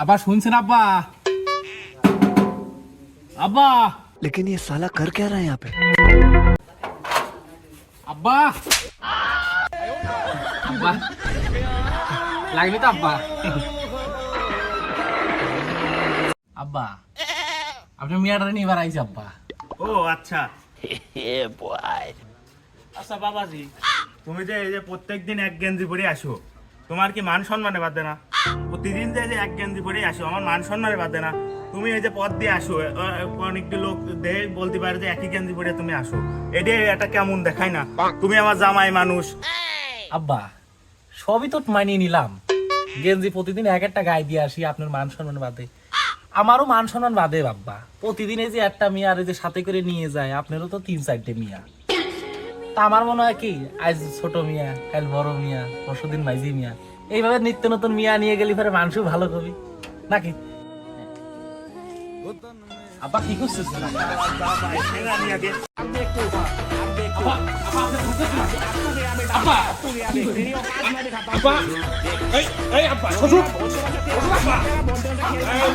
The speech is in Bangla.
আব্বা শুনছেন আব্বা? আব্বা लेकिन ये साला कर क्या रहा है यहाँ पे? আব্বা আব্বা লাগবে তো আব্বা? আব্বা আপনি মিয়াটারে নিয়ে বেড়াইছে আব্বা। ও আচ্ছা আচ্ছা বাবাজি, তুমি যে এই যে প্রত্যেকদিন এক গেঞ্জি পরে আসো, তোমার কি মান সম্মানে বাদে না? প্রতিদিন যে এই যে এক গেঞ্জি পরে আসো, আমার মান সম্মানে বাদে না? তুমি এই যে পথ দিয়ে আসো, অনেকটি লোক দেখে বলতে পারে যে একই গেঞ্জি পরে তুমি আসো, এটা কেমন দেখায় না? তুমি আমার জামাই মানুষ। আব্বা সবই তো মানিয়ে নিলাম, গেঞ্জি প্রতিদিন এক একটা গায়ে দিয়ে আসি, আপনার মান সম্মান বাদে আমারও মান সম্মান বাদে আব্বা। প্রতিদিন এই যে একটা মিয়া আর এই যে সাথে করে নিয়ে যায়, আপনারও তো 3-4টে মিয়া। তা আমার মনে হয় কি, আজ ছোট মিয়া, কাল বড় মিয়া, পরশুদিন মাইজি মিয়া, এইভাবে নিত্য নতুন মিয়া নিয়ে গেলি পরে মানুষও ভালো কবি নাকি? আব্বা কি করছিস? আব্বা